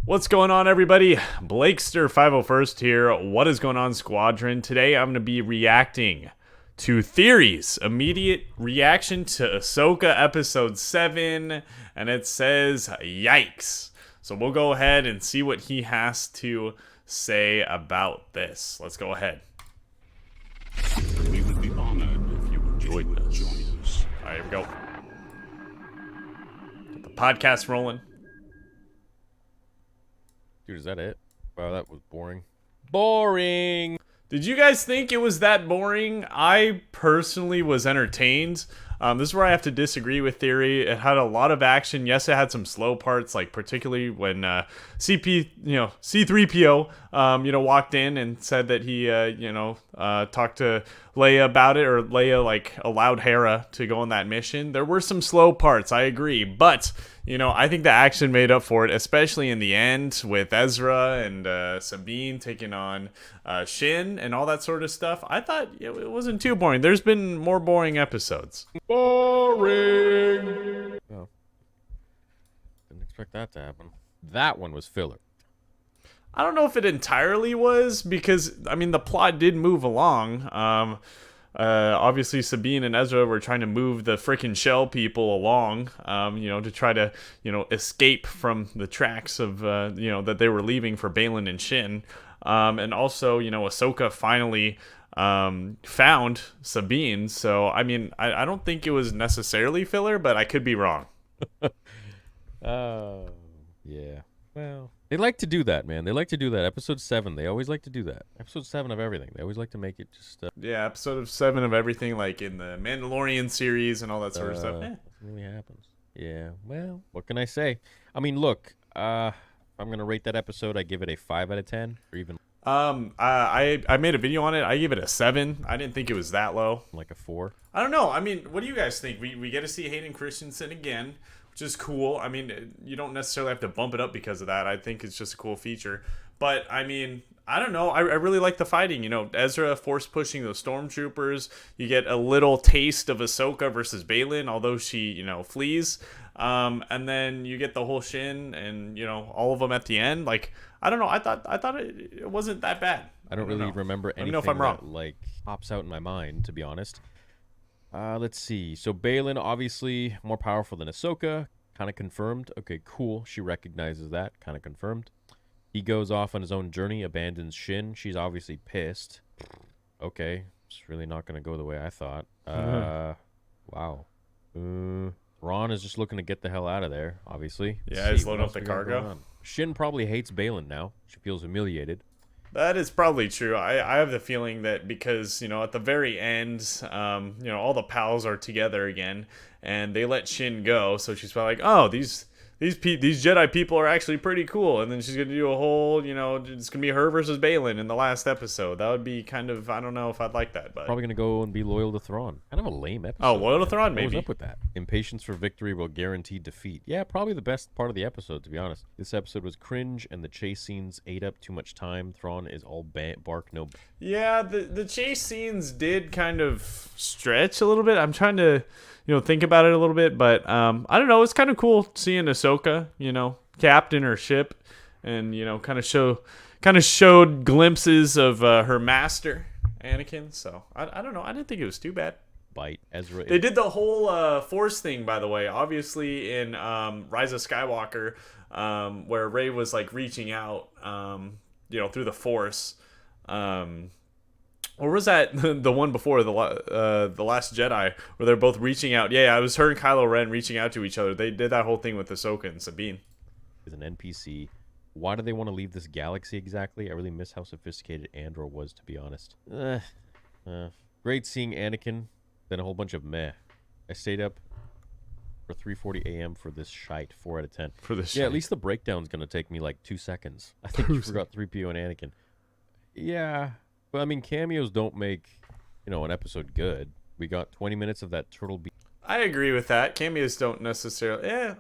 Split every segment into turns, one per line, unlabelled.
What's going on, everybody? Blakester 501st here. What is going on, Squadron? Today I'm going to be reacting to Theory's immediate reaction to Ahsoka Episode 7, and it says, yikes. So we'll go ahead and see what he has to say about this. Let's go ahead.
We would be honored if you would join us.
All right, here we go. Get the podcast rolling.
Dude, is that it? Wow, that was boring. Boring!
Did you guys think it was that boring? I personally was entertained. This is where I have to disagree with Theory. It had a lot of action. Yes, it had some slow parts, like particularly when C3PO, walked in and said that he, talked to Leia about it, or Leia like allowed Hera to go on that mission. There were some slow parts, I agree, but I think the action made up for it, especially in the end with Ezra and Sabine taking on Shin and all that sort of stuff. I thought it wasn't too boring. There's been more boring episodes.
Boring! Oh. Didn't expect that to happen. That one was filler.
I don't know if it entirely was, because, I mean, the plot did move along. Obviously, Sabine and Ezra were trying to move the frickin' Shell people along, to try to, escape from the tracks of, that they were leaving for Baylan and Shin. And also, Ahsoka finally found Sabine. So, I mean, I don't think it was necessarily filler, but I could be wrong.
Oh, yeah. Well, they like to do that, man. They like to do that. Episode 7, they always like to do that. Episode 7 of everything. They always like to make it just...
Yeah, episode 7 of everything, like in the Mandalorian series and all that sort of stuff.
It really happens. Yeah, well, what can I say? I mean, look, I'm going to rate that episode. I give it a 5 out of 10, or even...
I made a video on it. I gave it a 7. I didn't think it was that low.
Like a 4?
I don't know. I mean, what do you guys think? We get to see Hayden Christensen again, which is cool. I mean, you don't necessarily have to bump it up because of that. I think it's just a cool feature. But, I mean, I don't know. I really like the fighting. Ezra force pushing those stormtroopers. You get a little taste of Ahsoka versus Baylan, although she, flees. And then you get the whole Shin and, all of them at the end. Like, I don't know. I thought it wasn't that bad.
I don't really remember anything
if I'm wrong.
that, like, pops out in my mind, to be honest. Let's see. So Baylan, obviously more powerful than Ahsoka. Kind of confirmed. Okay, cool. She recognizes that. Kind of confirmed. He goes off on his own journey, abandons Shin. She's obviously pissed. Okay. It's really not going to go the way I thought. Wow. Ron is just looking to get the hell out of there, obviously.
Yeah, he's loading up the cargo.
Shin probably hates Baylan now. She feels humiliated.
That is probably true. I have the feeling that because, at the very end, all the pals are together again, and they let Shin go, so she's probably like, oh, these Jedi people are actually pretty cool, and then she's going to do a whole, it's going to be her versus Baylan in the last episode. That would be kind of, I don't know if I'd like that, but...
Probably going to go and be loyal to Thrawn. Kind of a lame episode.
Oh, loyal to Thrawn, maybe.
What was up with that? Impatience for victory will guarantee defeat. Yeah, probably the best part of the episode, to be honest. This episode was cringe, and the chase scenes ate up too much time. Thrawn is all bark, no...
Yeah, the chase scenes did kind of stretch a little bit. I'm trying to... think about it a little bit, but I don't know. It's kind of cool seeing Ahsoka, captain her ship, and kind of showed glimpses of her master, Anakin. So I don't know. I didn't think it was too bad.
Bite Ezra.
They did the whole Force thing, by the way. Obviously in Rise of Skywalker, where Rey was like reaching out, through the Force. Or was that the one before, the Last Jedi, where they're both reaching out? Yeah, it was her and Kylo Ren reaching out to each other. They did that whole thing with Ahsoka and Sabine.
Is an NPC. Why do they want to leave this galaxy exactly? I really miss how sophisticated Andor was, to be honest. Great seeing Anakin, then a whole bunch of meh. I stayed up for 3:40 a.m. for this shite. 4 out of 10.
For this
yeah,
shite.
At least the breakdown's going to take me like 2 seconds. I think you forgot 3PO and Anakin. Yeah... But, I mean, cameos don't make, an episode good. We got 20 minutes of that turtle beat.
I agree with that. Cameos don't necessarily...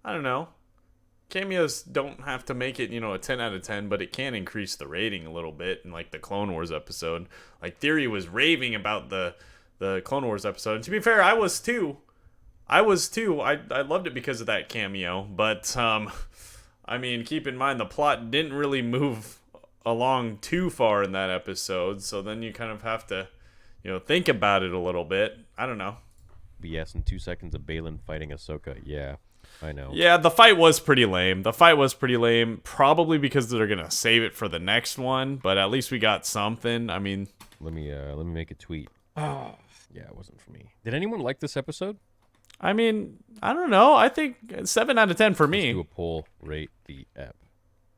I don't know. Cameos don't have to make it, a 10 out of 10, but it can increase the rating a little bit in, like, the Clone Wars episode. Like, Theory was raving about the Clone Wars episode. And to be fair, I was too. I loved it because of that cameo. But, I mean, keep in mind the plot didn't really move along too far in that episode, so then you kind of have to, think about it a little bit. I don't know.
BS in 2 seconds of Baylan fighting Ahsoka. Yeah, I know.
Yeah, the fight was pretty lame. Probably because they're gonna save it for the next one, but at least we got something. I mean,
let me make a tweet. Yeah, it wasn't for me. Did anyone like this episode?
I mean, I don't know. I think 7 out of 10 for me.
Let's do a poll. Rate the ep.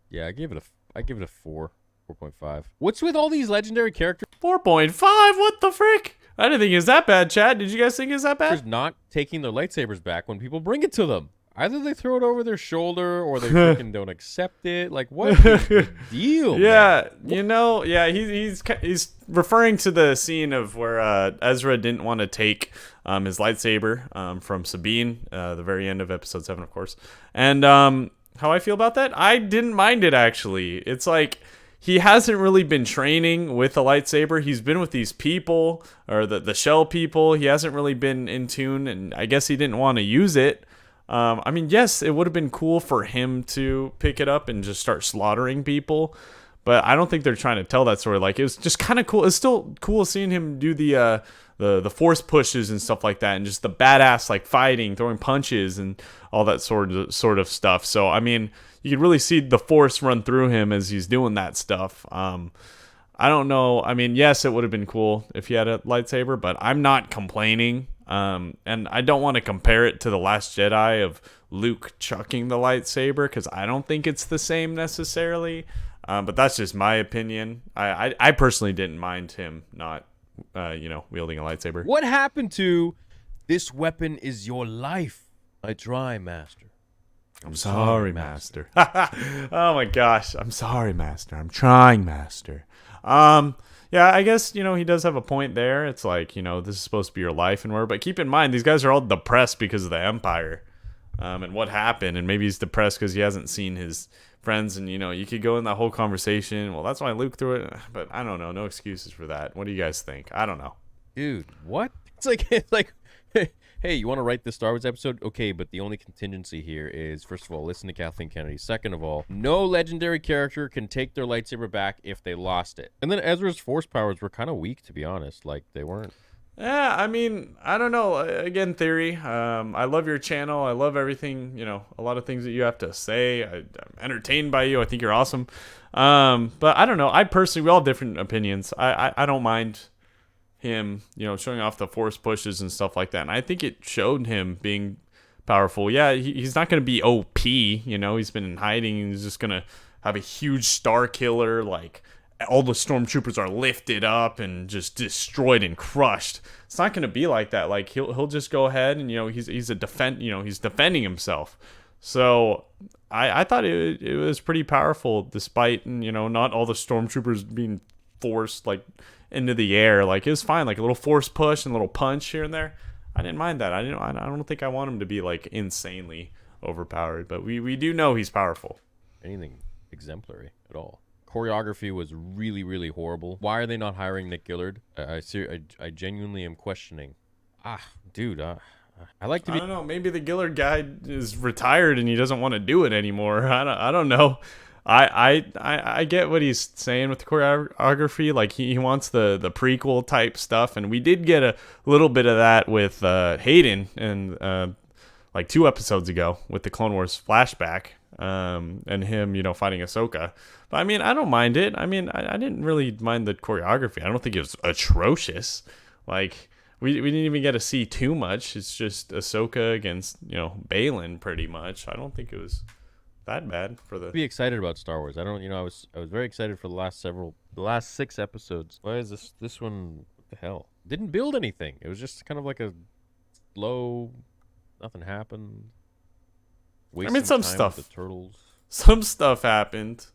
Yeah, I gave it a 4, 4.5. What's with all these legendary characters?
4.5. What the frick? I didn't think it was that bad, Chad. Did you guys think it was that bad?
Not taking their lightsabers back when people bring it to them. Either they throw it over their shoulder or they freaking don't accept it. Like, what is the deal?
Yeah,
man?
He's referring to the scene of where Ezra didn't want to take his lightsaber from Sabine, the very end of episode 7, of course. And how I feel about that? I didn't mind it, actually. It's like he hasn't really been training with a lightsaber. He's been with these people, or the shell people. He hasn't really been in tune, and I guess he didn't want to use it. I mean, yes, it would have been cool for him to pick it up and just start slaughtering people, but I don't think they're trying to tell that story. Like, it was just kind of cool. It's still cool seeing him do the force pushes and stuff like that, and just the badass like fighting, throwing punches, and all that sort of stuff. So, I mean, you could really see the force run through him as he's doing that stuff. I don't know. I mean, yes, it would have been cool if he had a lightsaber, but I'm not complaining. And I don't want to compare it to The Last Jedi of Luke chucking the lightsaber, because I don't think it's the same necessarily. But that's just my opinion. I personally didn't mind him not, wielding a lightsaber.
What happened to "This weapon is your life"? I try, Master.
I'm sorry, Master. Oh my gosh. I'm sorry, Master. I'm trying, Master. Yeah, I guess, he does have a point there. It's like, this is supposed to be your life and whatever. But keep in mind, these guys are all depressed because of the Empire and what happened. And maybe he's depressed because he hasn't seen his friends. And, you could go in that whole conversation. Well, that's why Luke threw it. But I don't know. No excuses for that. What do you guys think? I don't know.
Dude, what? It's like hey, you want to write the Star Wars episode? Okay, but the only contingency here is, first of all, listen to Kathleen Kennedy. Second of all, no legendary character can take their lightsaber back if they lost it. And then Ezra's force powers were kind of weak, to be honest. Like, they weren't.
Yeah, I mean, I don't know. Again, theory. I love your channel. I love everything, a lot of things that you have to say. I'm entertained by you. I think you're awesome. But I don't know. We all have different opinions. I don't mind him, showing off the force pushes and stuff like that. And I think it showed him being powerful. Yeah, he's not going to be OP, he's been in hiding. He's just going to have a huge star killer. Like, all the stormtroopers are lifted up and just destroyed and crushed. It's not going to be like that. Like, he'll just go ahead and, he's defending himself. So I thought it was pretty powerful, despite, not all the stormtroopers being forced, like, into the air. Like, it was fine, like a little force push and a little punch here and there. I didn't mind that. I don't think I want him to be like insanely overpowered, but we do know he's powerful.
Anything exemplary at all. Choreography was really, really horrible. Why are they not hiring Nick Gillard? I genuinely am questioning. Dude, I like to be.
I don't know. Maybe the Gillard guy is retired and he doesn't want to do it anymore. I don't know. I get what he's saying with the choreography. Like, he wants the prequel type stuff, and we did get a little bit of that with Hayden and like 2 episodes ago with the Clone Wars flashback and him, fighting Ahsoka. But I mean, I don't mind it. I mean, I didn't really mind the choreography. I don't think it was atrocious. Like, we didn't even get to see too much. It's just Ahsoka against Baylan pretty much. I don't think it was that bad for the.
Be excited about Star Wars. I was very excited for the last 6 episodes. Why is this one? What the hell? Didn't build anything. It was just kind of like a slow. Nothing happened.
Some stuff.
The turtles.
Some stuff happened.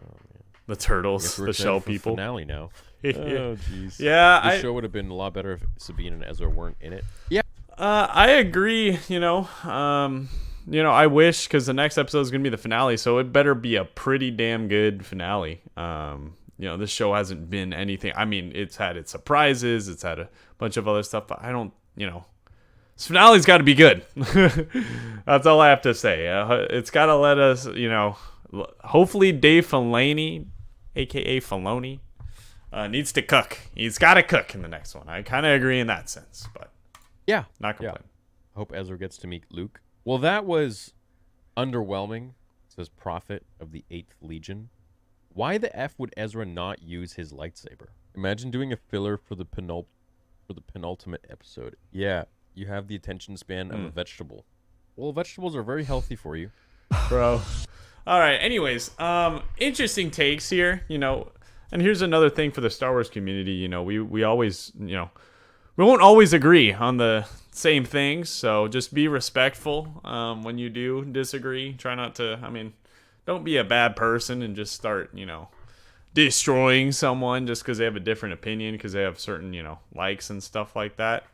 Oh, man.
The turtles, the shell people.
Finale now. Oh jeez.
Yeah,
the show would have been a lot better if Sabine and Ezra weren't in it. Yeah.
I agree. I wish, because the next episode is going to be the finale, so it better be a pretty damn good finale. This show hasn't been anything. I mean, it's had its surprises, it's had a bunch of other stuff, but I don't, This finale's got to be good. That's all I have to say. It's got to let us, hopefully Dave Filoni, a.k.a. Filoni, needs to cook. He's got to cook in the next one. I kind of agree in that sense, but
Yeah.
not complaining.
Yeah. Hope Ezra gets to meet Luke. Well, that was underwhelming, says Prophet of the 8th Legion. Why the F would Ezra not use his lightsaber? Imagine doing a filler for the penultimate episode. Yeah, you have the attention span of a vegetable. Well, vegetables are very healthy for you.
Bro. All right, anyways, interesting takes here, and here's another thing for the Star Wars community, we always, we won't always agree on the same things, so just be respectful when you do disagree. Try not to, don't be a bad person and just start, destroying someone just because they have a different opinion, because they have certain, likes and stuff like that.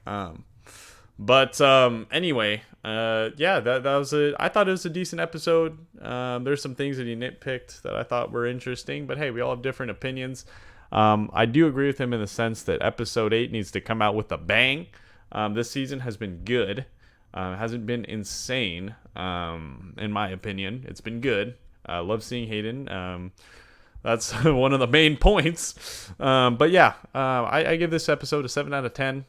But anyway, yeah, that was I thought it was a decent episode. There's some things that he nitpicked that I thought were interesting, but hey, we all have different opinions. I do agree with him in the sense that episode 8 needs to come out with a bang. This season has been good. It hasn't been insane, in my opinion. It's been good. I love seeing Hayden. That's one of the main points. But yeah, I give this episode a 7 out of 10.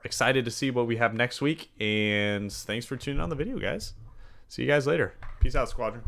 Excited to see what we have next week. And thanks for tuning on the video, guys. See you guys later. Peace out, Squadron.